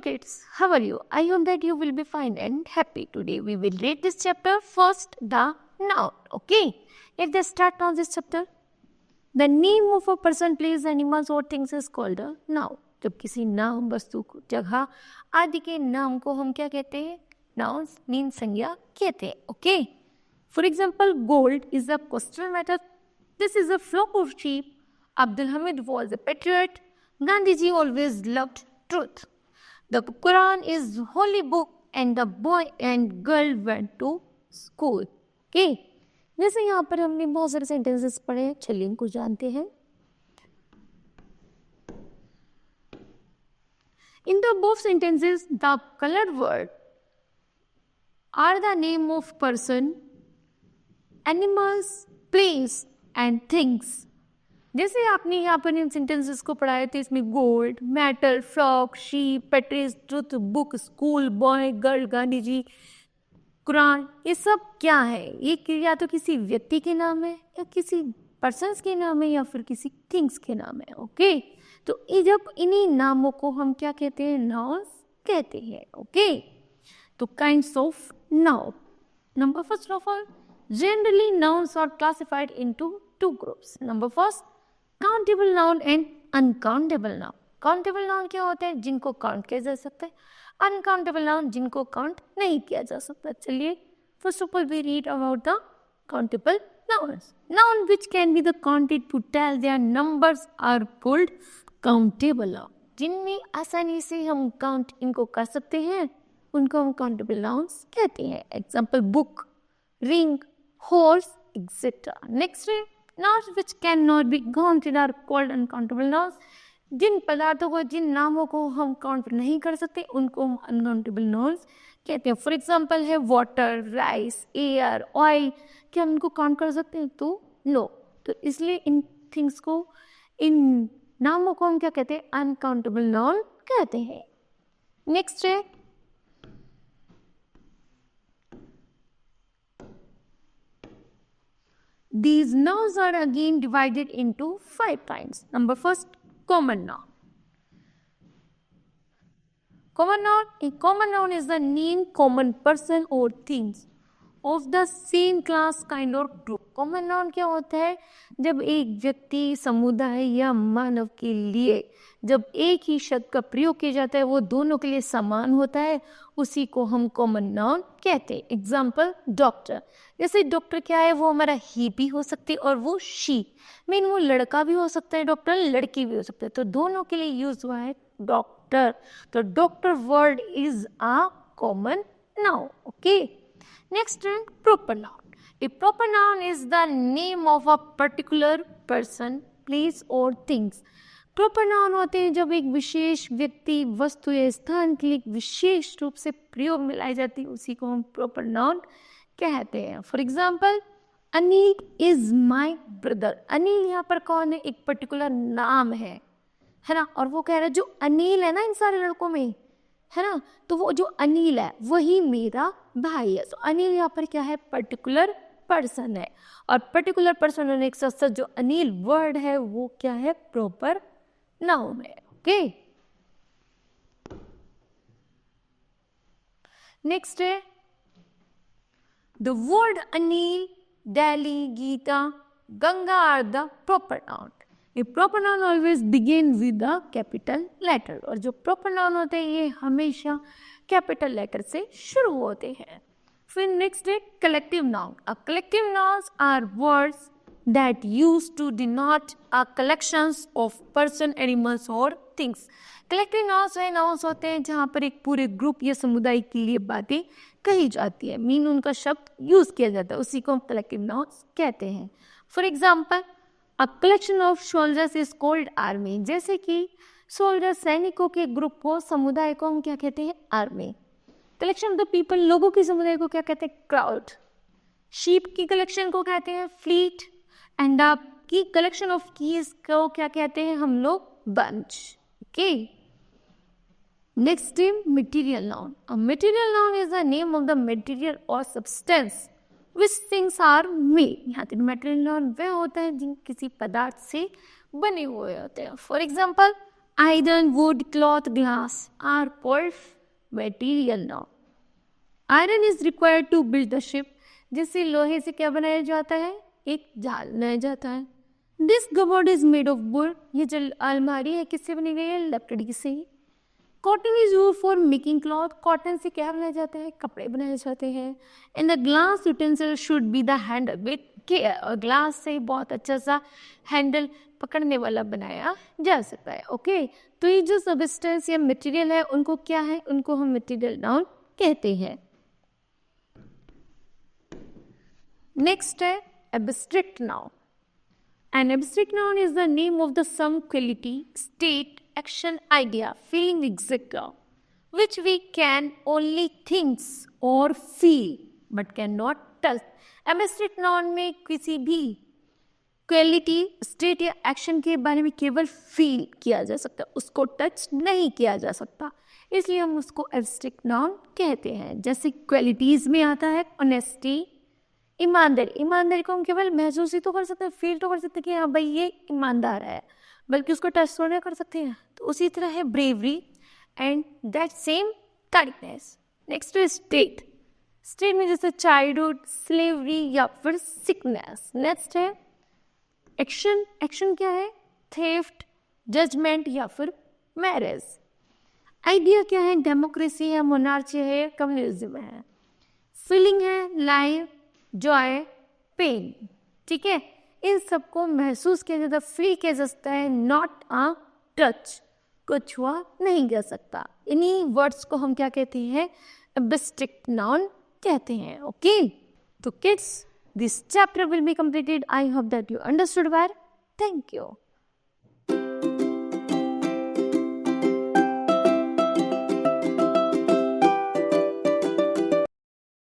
kids, how are you? I hope that you will be fine and happy. Today we will read this chapter. First, the noun. Okay, let's start now this chapter. The name of a person, place, animals or things is called a noun. जब किसी नाम, वस्तु, जगह आदि के नाम को हम क्या कहते हैं? Nouns mean संज्ञा कहते हैं. Okay. For example, gold is a coastal metal. This is a flock of sheep. Abdul Hamid was a patriot. Gandhiji always loved truth. The Quran is holy book and the boy and girl went to school. Okay. जैसे यहाँ पर हमने बहुत सारे sentences पढ़े, चलिए इनको जानते हैं. In the above sentences, the colored word are the name of person, animals, place and things. जैसे आपने यहाँ पर इन सेंटेंसेस को पढ़ाए थे, इसमें गोल्ड, मेटल, फ्रॉक, शीप, पेट्रिस, truth, book, school, boy, girl, Gandhi ji, Quran, ये सब क्या है? ये या तो किसी व्यक्ति के नाम है या किसी पर्सन्स के नाम है या फिर किसी थिंग्स के नाम है. ओके, तो जब इन्हीं नामों को हम क्या कहते हैं? नाउन्स कहते हैं. ओके, तो kinds of noun. Number first of all, generally nouns are classified into two groups. Number first, countable noun and uncountable noun. Countable noun क्या होते हैं? जिनको काउंट किया जा सकता है. अनकाउंटेबल नाउन जिनको काउंट नहीं किया जा सकता. चलिए, first of all we read about the countable nouns. Noun which can be the counted to tell their numbers are called countable noun. जिनमें आसानी से हम काउंट इनको कर सकते हैं, उनको हम काउंटेबल नाउन्स कहते हैं. Example, book, ring, horse, etcetera. Next है, nouns which cannot be counted are called uncountable nouns. जिन पदार्थों को, जिन नामों को हम काउंट नहीं कर सकते, उनको हम अनकाउंटेबल नाउन्स कहते हैं. फॉर एग्जाम्पल है वाटर, राइस, एयर, ऑयल. क्या हम इनको काउंट कर सकते हैं? तो नो. तो इसलिए इन थिंग्स को, इन नामों को हम क्या कहते हैं? अनकाउंटेबल नाउन कहते हैं. नेक्स्ट है, these nouns are again divided into 5 kinds. Number first, common noun. Common noun. A common noun is the name, common person or things of the same class, kind or group. Common noun क्या होता है? जब एक व्यक्ति, समुदाय या मानव के लिए जब एक ही शब्द का प्रयोग किया जाता है, वो दोनों के लिए समान होता है, उसी को हम कॉमन नाउन कहते हैं. Example, doctor. जैसे डॉक्टर क्या है? वो हमारा ही भी हो सकती है और वो शी. मीन वो लड़का भी हो सकता है डॉक्टर, लड़की भी हो सकता है. तो दोनों के लिए यूज हुआ है डॉक्टर. तो doctor word is a common noun. Okay. Next है proper noun. A proper noun is the name of a particular person, place or things. Proper noun होते हैं जब एक विशेष व्यक्ति, वस्तु या स्थान के लिए एक विशेष रूप से प्रयोग में लाई जाती है, उसी को हम प्रॉपर नाउन कहते हैं. For example, Anil is my brother. Anil यहाँ पर कौन है? एक पर्टिकुलर नाम है ना. और वो कह रहा है जो अनिल है ना इन सारे लड़कों में, है ना, तो वो जो अनिल है वही मेरा भाई है. तो अनिल यहाँ पर क्या है? पर्टिकुलर पर्सन है. और पर्टिकुलर पर्सन होने के साथ साथ जो अनिल वर्ड है वो क्या है? प्रॉपर नाउन है. ओके. नेक्स्ट है, the word Anil, Delhi, Gita, Ganga are the proper noun. A proper noun always begin with the capital letter. और जो प्रॉपर नाउन होते हैं ये हमेशा कैपिटल लेटर से शुरू होते हैं. फिर नेक्स्ट है collective noun. A collective nouns are words that used to denote a collections of person, animals or things. Collective nouns way nouns होते हैं जहाँ पर एक पूरे ग्रुप या समुदाय के लिए बातें कही जाती है, मीन उनका शब्द यूज किया जाता है, उसी को हम कलेक्टिव नाउन्स कहते हैं. For example, a collection of soldiers is called army. जैसे कि सोल्जर, सैनिकों के ग्रुप को, समुदाय को हम क्या कहते हैं? Army. Collection of the people, लोगों के समुदाय को क्या कहते हैं? क्राउड. शीप की कलेक्शन को कहते हैं फ्लीट. एंड की कलेक्शन ऑफ कीज को क्या कहते हैं हम लोग? बंच. ओके. नेक्स्ट है material noun. A material noun is the name of the material और substance which things are made. यहाँ पे मटेरियल नाउन वह होता है जिन किसी पदार्थ से बने हुए होते हैं. For example, Iron, wood, cloth, glass are called material now. Iron is required to build the ship. जिससे लोहे से क्या बनाया जाता है? एक जाल बनाया जाता है. This cupboard is made of wood. ये जो अलमारी है किससे बनी गई है? लकड़ी से. Cotton is used for making cloth. Cotton से क्या बनाया जाता है? कपड़े बनाए जाते हैं. And the glass utensil should be the handle with care. और ग्लास से बहुत अच्छा सा हैंडल पकड़ने वाला बनाया जा सकता है. ओके, तो ये जो सबस्टेंस या मटेरियल है उनको क्या है? उनको हम मटेरियल नाउन कहते हैं. नेक्स्ट है abstract noun. An abstract noun is the name of the some quality, state, action, idea, feeling, etc., which we can only think or feel but cannot touch. Abstract noun में किसी भी quality, state या action के बारे में केवल feel किया जा सकता है, उसको टच नहीं किया जा सकता, इसलिए हम उसको एब्स्ट्रैक्ट नाउन कहते हैं. जैसे क्वालिटीज में आता है ऑनेस्टी, ईमानदारी. ईमानदारी को हम केवल महसूस ही तो कर सकते हैं, फील तो कर सकते हैं कि हाँ भाई ये ईमानदार है, बल्कि उसको टच थोड़ा कर सकते हैं. तो उसी तरह है bravery and that same kindness. Next है स्टेट. स्टेट में जैसे चाइल्डहुड, स्लेवरी या फिर सिकनेस. नेक्स्ट है एक्शन. एक्शन क्या है? थेफ्ट, जजमेंट या फिर मैरिज. आइडिया क्या है? डेमोक्रेसी है, मोनार्ची है, कम्युनिज्म है. फीलिंग है लाइफ, जॉय, पेन. ठीक है, इन सबको महसूस किया जाता है, फील किया जा सकता है, नॉट अ टच, को छुआ नहीं जा सकता. इन्हीं वर्ड्स को हम क्या कहते हैं? एब्स्ट्रैक्ट नाउन कहते हैं. ओके, तो kids, this chapter will be completed. I hope that you understood well. Thank you.